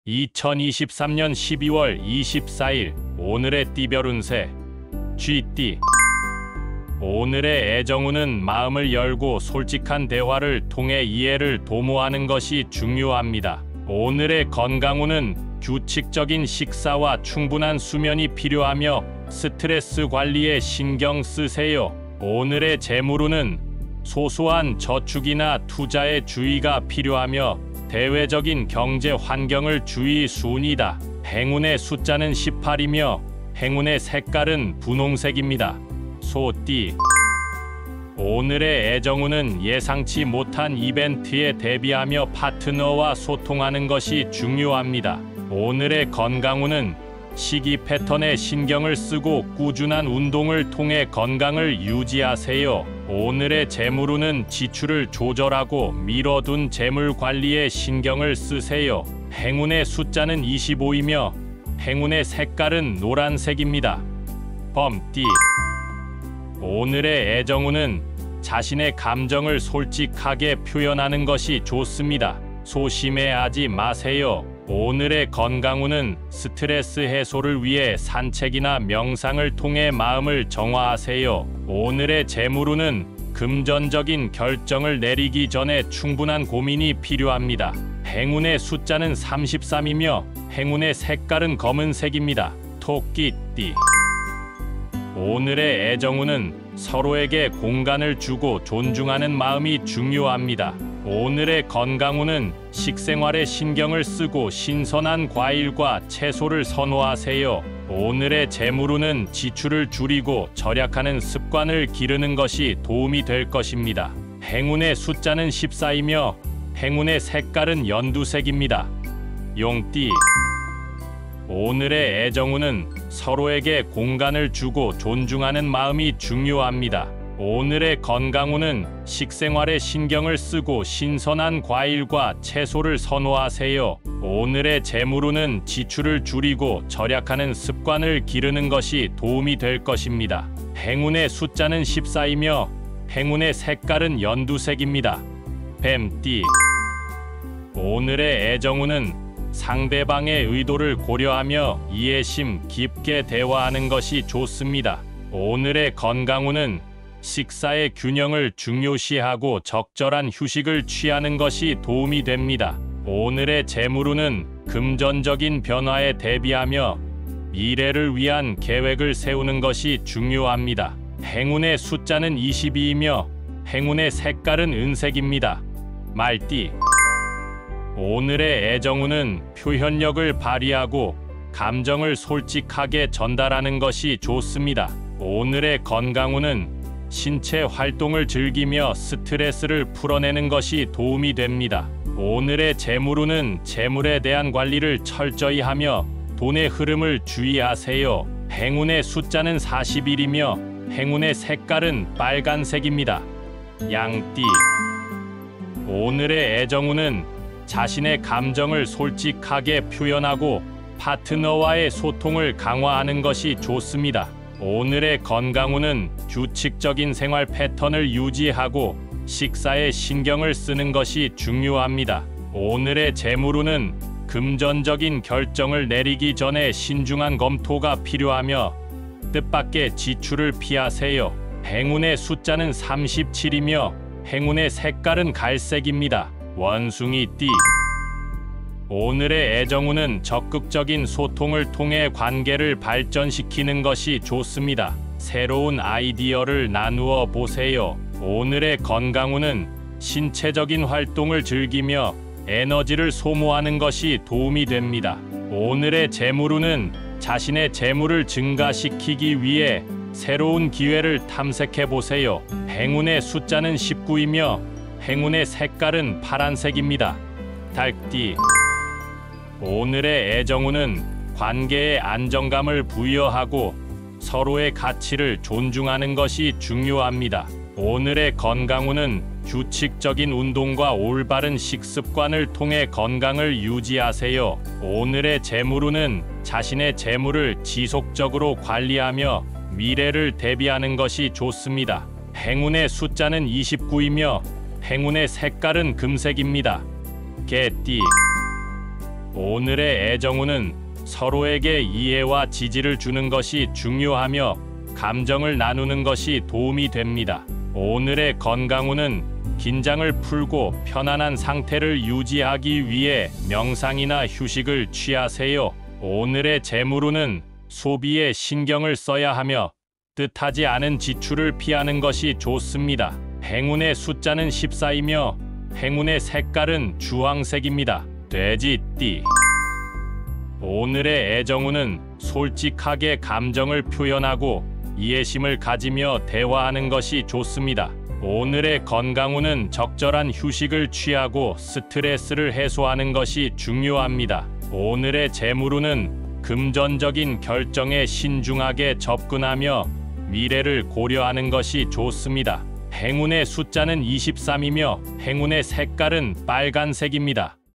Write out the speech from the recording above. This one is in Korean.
2023년 12월 24일 오늘의 띠별 운세 쥐띠. 오늘의 애정운은 마음을 열고 솔직한 대화를 통해 이해를 도모하는 것이 중요합니다. 오늘의 건강운은 규칙적인 식사와 충분한 수면이 필요하며 스트레스 관리에 신경 쓰세요. 오늘의 재물운은 소소한 저축이나 투자에 주의가 필요하며 대외적인 경제 환경을 주의 순이다. 행운의 숫자는 18이며 행운의 색깔은 분홍색입니다. 소띠. 오늘의 애정운은 예상치 못한 이벤트에 대비하며 파트너와 소통하는 것이 중요합니다. 오늘의 건강운은 식이 패턴에 신경을 쓰고 꾸준한 운동을 통해 건강을 유지하세요. 오늘의 재물운은 지출을 조절하고 미뤄둔 재물 관리에 신경을 쓰세요. 행운의 숫자는 25이며 행운의 색깔은 노란색입니다. 범띠. 오늘의 애정운은 자신의 감정을 솔직하게 표현하는 것이 좋습니다. 소심해하지 마세요. 오늘의 건강운은 스트레스 해소를 위해 산책이나 명상을 통해 마음을 정화하세요. 오늘의 재물운은 금전적인 결정을 내리기 전에 충분한 고민이 필요합니다. 행운의 숫자는 33이며 행운의 색깔은 검은색입니다. 토끼띠. 오늘의 애정운은 서로에게 공간을 주고 존중하는 마음이 중요합니다. 오늘의 건강운은 식생활에 신경을 쓰고 신선한 과일과 채소를 선호하세요. 오늘의 재물운은 지출을 줄이고 절약하는 습관을 기르는 것이 도움이 될 것입니다. 행운의 숫자는 14이며 행운의 색깔은 연두색입니다. 용띠. 오늘의 애정운은 서로에게 공간을 주고 존중하는 마음이 중요합니다. 오늘의 건강운은 식생활에 신경을 쓰고 신선한 과일과 채소를 선호하세요. 오늘의 재물운은 지출을 줄이고 절약하는 습관을 기르는 것이 도움이 될 것입니다. 행운의 숫자는 14이며 행운의 색깔은 연두색입니다. 뱀띠. 오늘의 애정운은 상대방의 의도를 고려하며 이해심 깊게 대화하는 것이 좋습니다. 오늘의 건강운은 식사의 균형을 중요시하고 적절한 휴식을 취하는 것이 도움이 됩니다. 오늘의 재물운은 금전적인 변화에 대비하며 미래를 위한 계획을 세우는 것이 중요합니다. 행운의 숫자는 22이며 행운의 색깔은 은색입니다. 말띠. 오늘의 애정운은 표현력을 발휘하고 감정을 솔직하게 전달하는 것이 좋습니다. 오늘의 건강운은 신체 활동을 즐기며 스트레스를 풀어내는 것이 도움이 됩니다. 오늘의 재물운은 재물에 대한 관리를 철저히 하며 돈의 흐름을 주의하세요. 행운의 숫자는 41이며 행운의 색깔은 빨간색입니다. 양띠. 오늘의 애정운은 자신의 감정을 솔직하게 표현하고 파트너와의 소통을 강화하는 것이 좋습니다. 오늘의 건강운은 규칙적인 생활 패턴을 유지하고 식사에 신경을 쓰는 것이 중요합니다. 오늘의 재물운은 금전적인 결정을 내리기 전에 신중한 검토가 필요하며 뜻밖의 지출을 피하세요. 행운의 숫자는 37이며 행운의 색깔은 갈색입니다. 원숭이띠. 오늘의 애정운은 적극적인 소통을 통해 관계를 발전시키는 것이 좋습니다. 새로운 아이디어를 나누어 보세요. 오늘의 건강운은 신체적인 활동을 즐기며 에너지를 소모하는 것이 도움이 됩니다. 오늘의 재물운은 자신의 재물을 증가시키기 위해 새로운 기회를 탐색해 보세요. 행운의 숫자는 19이며 행운의 색깔은 파란색입니다. 닭띠. 오늘의 애정운은 관계에 안정감을 부여하고 서로의 가치를 존중하는 것이 중요합니다. 오늘의 건강운은 규칙적인 운동과 올바른 식습관을 통해 건강을 유지하세요. 오늘의 재물운은 자신의 재물을 지속적으로 관리하며 미래를 대비하는 것이 좋습니다. 행운의 숫자는 29이며 행운의 색깔은 금색입니다. 개띠. 오늘의 애정운은 서로에게 이해와 지지를 주는 것이 중요하며 감정을 나누는 것이 도움이 됩니다. 오늘의 건강운은 긴장을 풀고 편안한 상태를 유지하기 위해 명상이나 휴식을 취하세요. 오늘의 재물운은 소비에 신경을 써야 하며 뜻하지 않은 지출을 피하는 것이 좋습니다. 행운의 숫자는 14이며 행운의 색깔은 주황색입니다. 돼지띠. 오늘의 애정운은 솔직하게 감정을 표현하고 이해심을 가지며 대화하는 것이 좋습니다. 오늘의 건강운은 적절한 휴식을 취하고 스트레스를 해소하는 것이 중요합니다. 오늘의 재물운은 금전적인 결정에 신중하게 접근하며 미래를 고려하는 것이 좋습니다. 행운의 숫자는 23이며 행운의 색깔은 빨간색입니다.